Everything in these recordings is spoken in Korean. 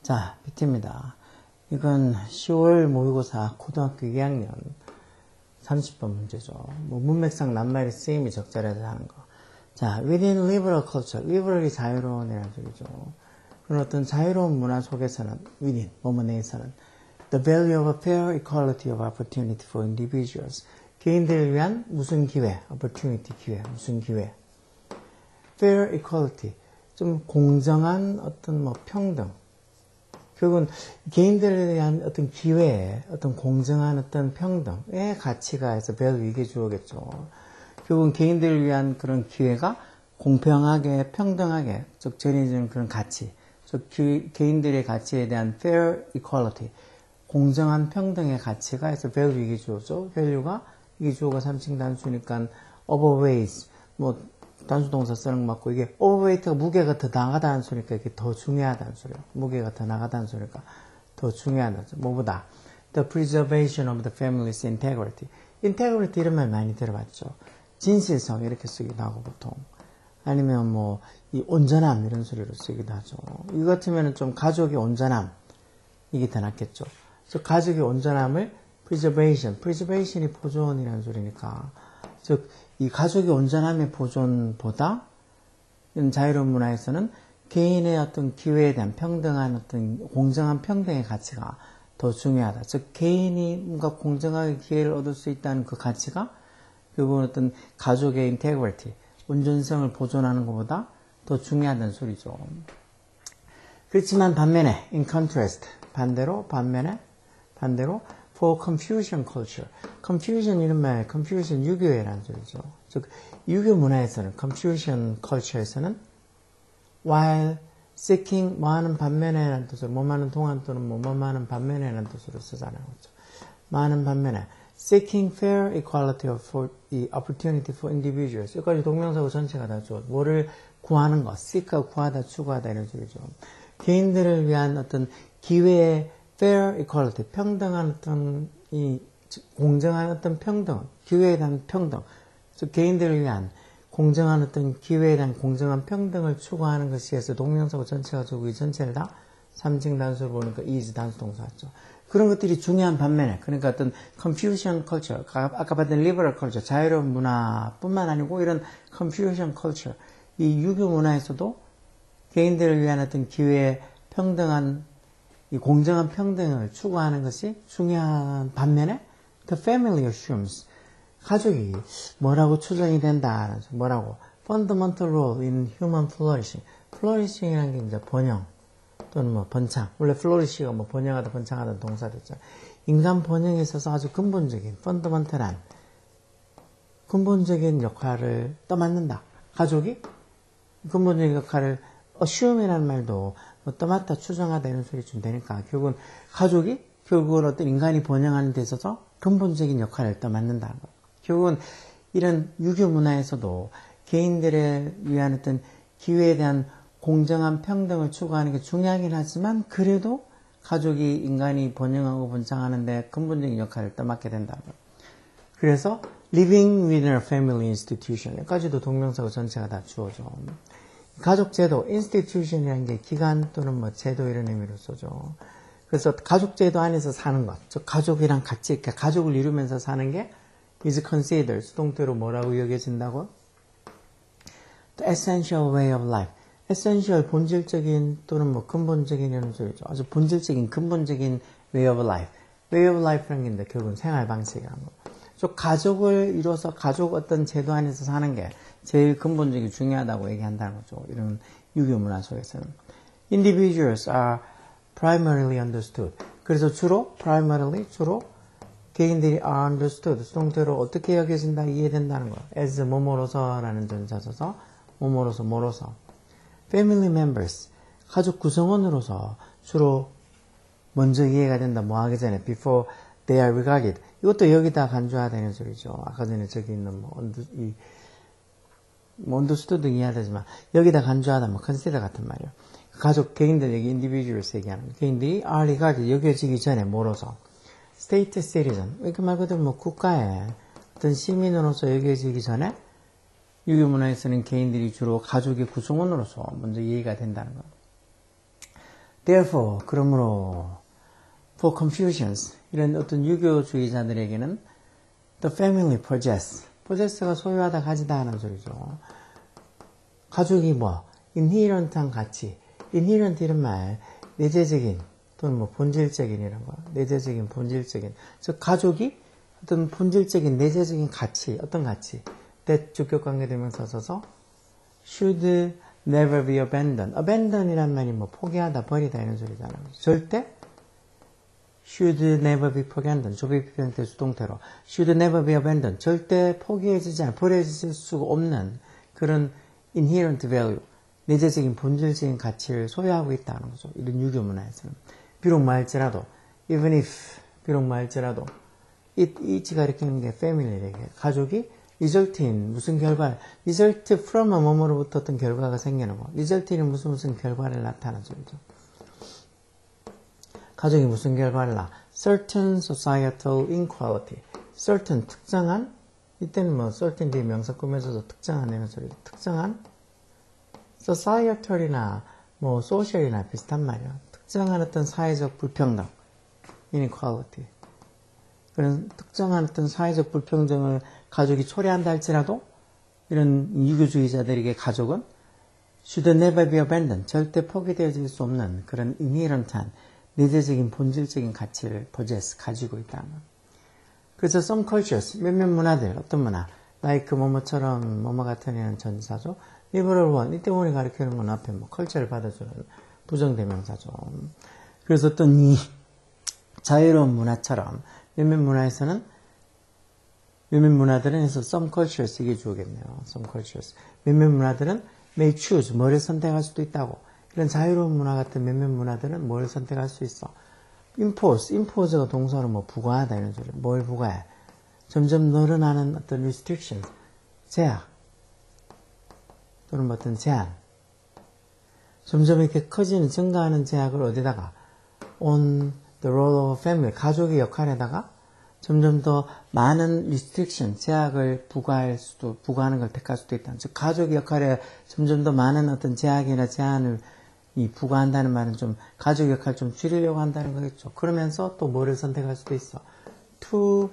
자, PT입니다. 이건 10월 모의고사 고등학교 2학년 30번 문제죠. 뭐 문맥상 낱말의 쓰임이 적절해서 하는 거. 자, within liberal culture, liberal이 자유로운이라는 소리죠. 그런 어떤 자유로운 문화 속에서는 within, 뭐뭐 내에서는 the value of a fair equality of opportunity for individuals, 개인들을 위한 무슨 기회, opportunity 기회, 무슨 기회. fair equality, 좀 공정한 어떤 뭐 평등. 결국은 개인들에 대한 어떤 기회에 어떤 공정한 어떤 평등의 가치가 해서 value 이게 주어겠죠. 결국은 개인들을 위한 그런 기회가 공평하게 평등하게 즉 전해지는 그런 가치, 즉 개인들의 가치에 대한 fair equality, 공정한 평등의 가치가 해서 value 이게 주어죠. value가 이게 주어가 3층 단수니까 overweighs 뭐 단수 동사 쓰는 거 맞고 이게 overweight가 무게가 더 나가다는 소리니까 이게 더 중요하다는 소리야. 무게가 더 나가다는 소리니까 더 중요하다는 소리. 뭐보다 the preservation of the family's integrity. integrity 이런 말 많이 들어봤죠. 진실성 이렇게 쓰기도 하고 보통 아니면 뭐 이 온전함 이런 소리로 쓰기도 하죠. 이거 같으면 좀 가족의 온전함 이게 더 낫겠죠. 그래서 가족의 온전함을 preservation이 보존이라는 소리니까 즉 이 가족의 온전함의 보존보다 이런 자유로운 문화에서는 개인의 어떤 기회에 대한 평등한 어떤 공정한 평등의 가치가 더 중요하다. 즉 개인이 뭔가 공정하게 기회를 얻을 수 있다는 그 가치가 결국은 어떤 가족의 integrity, 온전성을 보존하는 것보다 더 중요하다는 소리죠. 그렇지만 반면에 in contrast, 반대로 for confusion culture. confusion 이런 말, confusion 유교회라는 소리죠. 즉 유교 문화에서는 confusion culture에서는 while seeking 뭐하는 반면에라는 뜻으로 뭐하는 동안 또는 뭐하는 반면에라는 뜻으로 쓰잖아요. 그렇죠? 많은 반면에 seeking fair equality for the opportunity for individuals. 여기까지 동명사고 전체가 다 줘. 뭐를 구하는 것, seek가 구하다, 추구하다 이런 소리죠. 개인들을 위한 어떤 기회의 fair equality, 평등한 어떤 이 공정한 어떤 평등, 기회에 대한 평등, 즉 개인들을 위한 공정한 어떤 기회에 대한 공정한 평등을 추구하는 것이 해서 동명사고 전체가 주고 이 전체를 다 3층 단수로 보니까 is 단수 동사죠. 그런 것들이 중요한 반면에 그러니까 어떤 confusion culture, 아까 봤던 liberal culture, 자유로운 문화뿐만 아니고 이런 confusion culture, 이 유교 문화에서도 개인들을 위한 어떤 기회의 평등한 이 공정한 평등을 추구하는 것이 중요한 반면에 the family assumes 가족이 뭐라고 추정이 된다. 뭐라고? fundamental role in human flourishing. flourishing이라는 게 이제 번영 또는 뭐 번창. 원래 flourish가 뭐 번영하다 번창하다 동사됐죠. 인간 번영에 있어서 아주 근본적인 fundamental한 근본적인 역할을 떠맡는다. 가족이 근본적인 역할을 assume이라는 말도 뭐 떠맡다 추정하다 이런 소리 좀 되니까 결국은 가족이 결국은 어떤 인간이 번영하는 데 있어서 근본적인 역할을 떠맡는다는 거예요. 결국은 이런 유교 문화에서도 개인들에 위한 어떤 기회에 대한 공정한 평등을 추구하는 게 중요하긴 하지만 그래도 가족이 인간이 번영하고 번창하는데 근본적인 역할을 떠맡게 된다는 거예요. 그래서 living within a family institution 여기까지도 동명사고 전체가 다 주어져. 가족 제도, institution이라는 게 기관 또는 뭐 제도 이런 의미로 쓰죠. 그래서 가족 제도 안에서 사는 것, 즉 가족이랑 같이 이렇게 가족을 이루면서 사는 게 is considered, 수동태로 뭐라고 여겨진다고? The essential way of life. essential, 본질적인 또는 뭐 근본적인 이런 소리죠. 아주 본질적인, 근본적인 way of life. way of life라는 게 있는데 결국은 생활 방식이라는 거. 즉 가족을 이뤄서 가족 어떤 제도 안에서 사는 게 제일 근본적이고 중요하다고 얘기한다는 거죠. 이런 유교 문화 속에서는. Individuals are primarily understood. 그래서 주로 개인들이 are understood. 수동태로 어떻게 여겨진다, 이해된다는 거예요. as 뭐뭐로서라는 전자 써서 뭐뭐로서. Family members. 가족 구성원으로서 주로 먼저 이해가 된다. 뭐 하기 전에 before they are regarded. 이것도 여기다 간주하다는 소리죠. 아까 전에 저기 있는 understood 이해하다지만 여기다 간주하다 뭐 consider 같은 말이에요. 가족 개인들 여기 individuals 얘기하는 거예요. 개인들이 are regarded 여겨지기 전에 뭐로서 state citizen 이렇게 말 그대로 뭐 국가의 어떤 시민으로서 여겨지기 전에 유교 문화에서는 개인들이 주로 가족의 구성원으로서 먼저 이해가 된다는 거예요. Therefore, 그러므로 for Confucians, 이런 어떤 유교주의자들에게는 the family possess가 소유하다 가지다 하는 소리죠. 가족이 뭐 inherent한 가치, inherent 이런 말 내재적인 또는 뭐 본질적인 이런 거, 내재적인 본질적인, 즉 가족이 어떤 본질적인 내재적인 가치, 어떤 가치, that 주격 관계대명사 써서 should never be abandoned. abandon이란 말이 뭐 포기하다, 버리다 이런 소리잖아요. 절대 should never be abandoned. 조비 비변태 수동태로 should never be abandoned. 절대 포기해지지 않아, 버려질 수가 없는 그런 inherent value, 내재적인 본질적인 가치를 소유하고 있다는 거죠. 이런 유교 문화에서는. 비록 말지라도, even if, 비록 말지라도, it가 일으키는 게 family에게, 가족이 result인 무슨 결과, result from 뭐뭐로부터 어떤 결과가 생기는 거, result인 무슨 결과를 나타내는 소리죠. 가족이 무슨 결과를 나? certain societal inequality, certain 특정한, 이때는 뭐 certain 뒤에 명사 꾸며줘서 특정한 이런 소리죠. 특정한 societal이나 뭐 social이나 비슷한 말이야. 특정한 어떤 사회적 불평등, inequality. 그런 특정한 어떤 사회적 불평등을 가족이 초래한다 할지라도 이런 유교주의자들에게 가족은 should never be abandoned. 절대 포기되어질 수 없는 그런 inherent한 내재적인 본질적인 가치를 possess, 가지고 있다는 것. 그래서 some cultures, 몇몇 문화들, 어떤 문화, like 뭐뭐처럼 뭐뭐 같은 이런 전사죠. liberal one, 이때 원이 가리키는 건 앞에 뭐 culture를 받아주는 부정대명사죠. 그래서 어떤 이 자유로운 문화처럼 몇몇 문화에서는 몇몇 문화들은 해서 some cultures 이게 주어겠네요. some cultures. 몇몇 문화들은 may choose, 뭐를 선택할 수도 있다고. 이런 자유로운 문화 같은 몇몇 문화들은 뭘 선택할 수 있어. impose가 동사로 뭐 부과하다 이런 소리. 뭘 부과해? 점점 늘어나는 어떤 restrictions, 제약 또는 뭐 어떤 제한. 점점 이렇게 커지는 증가하는 제약을 어디다가 on the role of family, 가족의 역할에다가 점점 더 많은 restriction, 제약을 부과하는 걸 택할 수도 있다. 즉 가족의 역할에 점점 더 많은 어떤 제약이나 제한을 부과한다는 말은 좀 가족 역할 좀 줄이려고 한다는 거겠죠. 그러면서 또 뭐를 선택할 수도 있어. to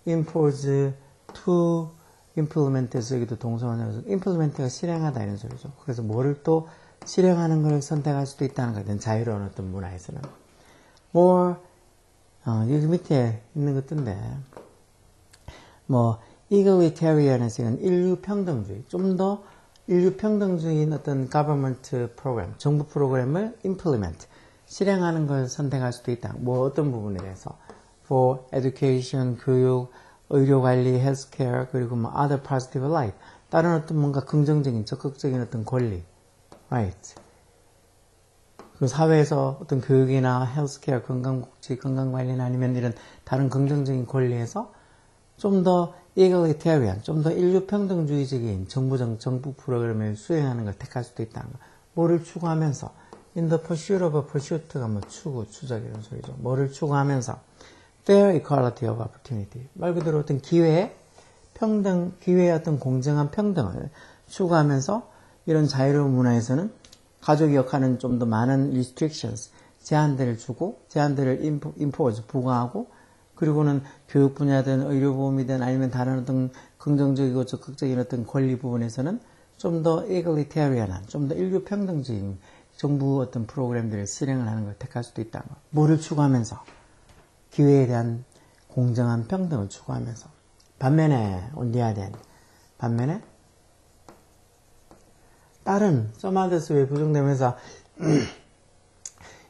impose, to implement에서 여기도 동사원에서 implement가 실행하다 이런 소리죠. 그래서 뭐를 또 실행하는 걸 선택할 수도 있다는 거든 자유로운 어떤 문화에서는. more 여기 밑에 있는 것던데 뭐 egalitarianism은 인류 평등주의, 좀 더 인류 평등주의인 어떤 government program, 정부 프로그램을 implement, 실행하는 걸 선택할 수도 있다. 뭐 어떤 부분에 대해서 for education, 교육, 의료관리, healthcare, 그리고 뭐 other positive life, 다른 어떤 뭔가 긍정적인, 적극적인 어떤 권리, right? 그 사회에서 어떤 교육이나 헬스케어, 건강복지, 건강관리나 아니면 이런 다른 긍정적인 권리에서 좀 더 egalitarian, 좀 더 인류평등주의적인 정부 프로그램을 수행하는 걸 택할 수도 있다는 거. 뭐를 추구하면서 in the pursuit of a pursuit가 뭐 추적 이런 소리죠. 뭐를 추구하면서 fair equality of opportunity, 말 그대로 어떤 기회의 어떤 공정한 평등을 추구하면서 이런 자유로운 문화에서는 가족의 역할은 좀 더 많은 restrictions, 제한들을 주고, 제한들을 impose, 부과하고, 그리고는 교육 분야든 의료보험이든 아니면 다른 어떤 긍정적이고 적극적인 어떤 권리 부분에서는 좀 더 egalitarian한, 좀 더 인류평등주의인 정부 어떤 프로그램들을 실행을 하는 걸 택할 수도 있다는 거. 뭐를 추구하면서? 기회에 대한 공정한 평등을 추구하면서. 반면에, on the other hand, 반면에, 다른 써마드스 왜 부정되면서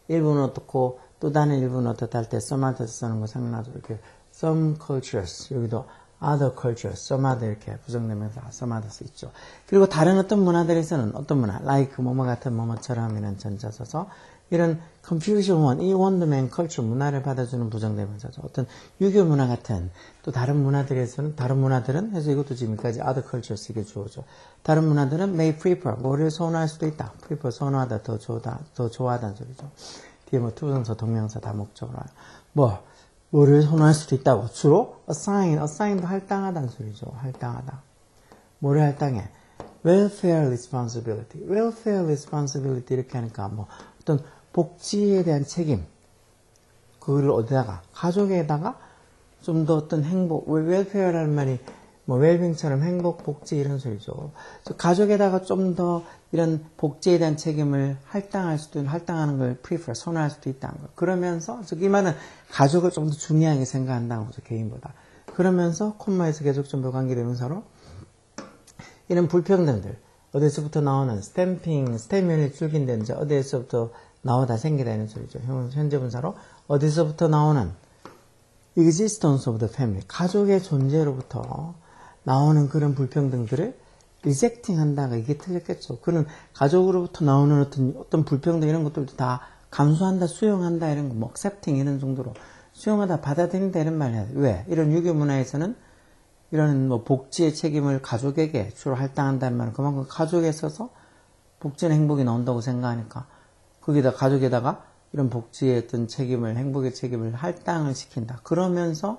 일부는 어떻고 또 다른 일부는 어떻다 할 때 써마드스 쓰는 거 생각나죠. 이렇게 some cultures, 여기도 other cultures, some other 이렇게 부정되면서 써마드스 있죠. 그리고 다른 어떤 문화들에서는 어떤 문화, like 뭐뭐 같은 뭐뭐처럼 이런 전자 써서 이런 Confucian one, 이 원더맨 culture 문화를 받아주는 부정대명사죠. 어떤 유교 문화 같은 또 다른 문화들에서는 다른 문화들은 해서 이것도 지금까지 other cultures 이게 주어죠. 다른 문화들은 may prefer 뭐를 선호할 수도 있다. prefer 선호하다, 더 좋아하다는 소리죠. 뒤에 뭐 투부정사, 동명사 다 목적으로 와요. 뭐를 선호할 수도 있다고. 주로 assign도 할당하다는 소리죠. 할당하다. 뭐를 할당해? welfare responsibility 이렇게 하니까 뭐 어떤 복지에 대한 책임, 그거를 어디다가, 가족에다가 좀 더 어떤 행복, 웰페어라는 말이 뭐 웰빙처럼 행복, 복지 이런 소리죠. 가족에다가 좀 더 이런 복지에 대한 책임을 할당하는 걸 prefer, 선호할 수도 있다는 거. 그러면서, 이 말은 가족을 좀 더 중요하게 생각한다는 거죠, 개인보다. 그러면서 콤마에서 계속 좀 더 관계대명사로 이런 불평등들, 어디서부터 나오는 스탬면이 줄긴데 이제 어디에서부터 나오다 생기다는 소리죠. 현재 분사로 어디서부터 나오는 existence of the family, 가족의 존재로부터 나오는 그런 불평등들을 rejecting 한다가 이게 틀렸겠죠. 그는 가족으로부터 나오는 어떤 불평등 이런 것들도 다 감수한다, 수용한다 이런 거, 뭐 accepting 이런 정도로 수용하다, 받아들인다 이런 말 해야 돼. 왜? 이런 유교 문화에서는 이런 뭐 복지의 책임을 가족에게 주로 할당한다는 말은 그만큼 가족에 있어서 복지는 행복이 나온다고 생각하니까 거기다 가족에다가 이런 복지의 어떤 책임을, 행복의 책임을 할당을 시킨다. 그러면서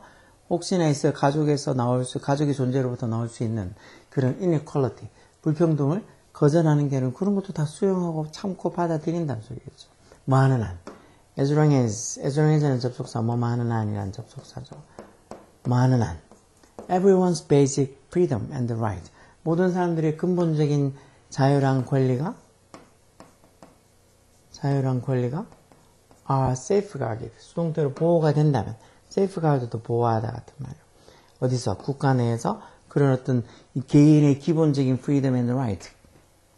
혹시나 있어 가족에서 가족의 존재로부터 나올 수 있는 그런 inequality, 불평등을 거절하는 게 아니라 그런 것도 다 수용하고 참고 받아들인다는 소리겠죠. 뭐하는 한. as long as는 접속사, 뭐하는 한이라는 접속사죠. 뭐하는 한. Everyone's basic freedom and right. 모든 사람들의 근본적인 자유랑 권리가 are safeguarded. 수동태로 보호가 된다면 safeguard도 보호하다 같은 말이에요. 어디서? 국가 내에서 그런 어떤 개인의 기본적인 freedom and right,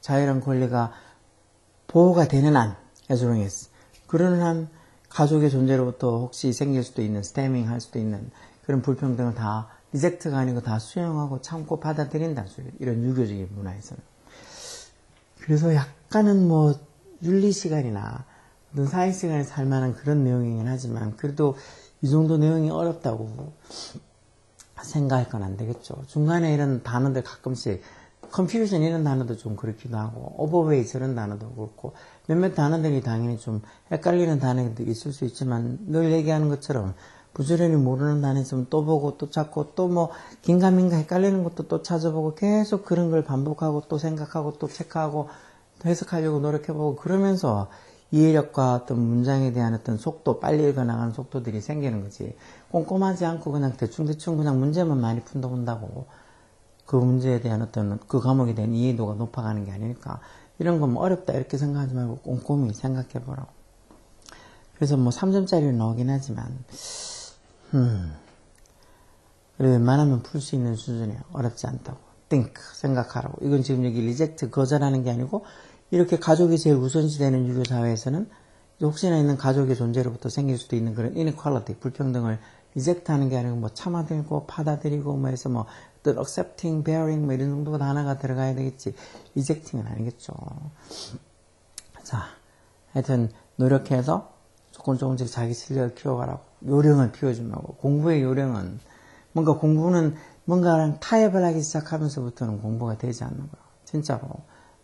자유랑 권리가 보호가 되는 한, as long as. 그런 한 가족의 존재로부터 혹시 생길 수도 있는, 스태밍 할 수도 있는 그런 불평등을 다 리젝트가 아니고 다 수용하고 참고 받아들인다는 소리예요. 이런 유교적인 문화에서는. 그래서 약간은 뭐 윤리 시간이나 어떤 사회 시간에 살만한 그런 내용이긴 하지만 그래도 이 정도 내용이 어렵다고 생각할 건 안 되겠죠. 중간에 이런 단어들 가끔씩 confusion 이런 단어도 좀 그렇기도 하고 overweight 이런 단어도 그렇고 몇몇 단어들이 당연히 좀 헷갈리는 단어도 있을 수 있지만 늘 얘기하는 것처럼 부지런히 모르는 단어 있으면 또 보고 또 찾고 또 뭐 긴가민가 헷갈리는 것도 또 찾아보고 계속 그런 걸 반복하고 또 생각하고 또 체크하고 또 해석하려고 노력해보고 그러면서 이해력과 어떤 문장에 대한 어떤 속도, 빨리 읽어나가는 속도들이 생기는 거지. 꼼꼼하지 않고 그냥 대충 그냥 문제만 많이 본다고 그 문제에 대한 어떤 그 과목에 대한 이해도가 높아가는 게 아니니까 이런 건 뭐 어렵다 이렇게 생각하지 말고 꼼꼼히 생각해보라고. 그래서 뭐 3점짜리로 나오긴 하지만 그래 웬만하면 풀 수 있는 수준이에요. 어렵지 않다고. think, 생각하라고. 이건 지금 여기 reject, 거절하는 게 아니고 이렇게 가족이 제일 우선시되는 유교 사회에서는 혹시나 있는 가족의 존재로부터 생길 수도 있는 그런 inequality, 불평등을 reject 하는 게 아니고 뭐 참아들고 받아들이고 뭐 해서 뭐 어떤 accepting, bearing 뭐 이런 정도가 단어가 들어가야 되겠지. rejecting은 아니겠죠. 자, 하여튼 노력해서 조금씩 자기 실력을 키워가라고. 요령을 피워주면 하고. 공부의 요령은 공부는 뭔가랑 타협을 하기 시작하면서부터는 공부가 되지 않는 거야. 진짜로.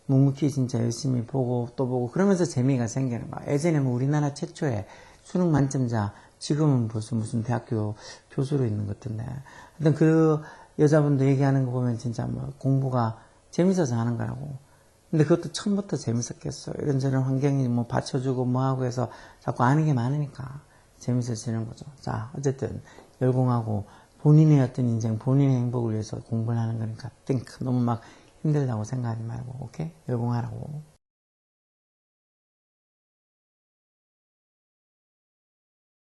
묵묵히 진짜 열심히 보고 또 보고 그러면서 재미가 생기는 거야. 예전에는 우리나라 최초의 수능 만점자, 지금은 무슨 대학교 교수로 있는 것 같은데. 하여튼 그 여자분도 얘기하는 거 보면 진짜 뭐 공부가 재밌어서 하는 거라고. 근데 그것도 처음부터 재밌었겠어. 이런저런 환경이 뭐 받쳐주고 뭐하고 해서 자꾸 아는 게 많으니까 재밌어지는 거죠. 자, 어쨌든 열공하고 본인의 어떤 인생, 본인의 행복을 위해서 공부를 하는 거니까 think. 너무 막 힘들다고 생각하지 말고, 오케이? 열공하라고.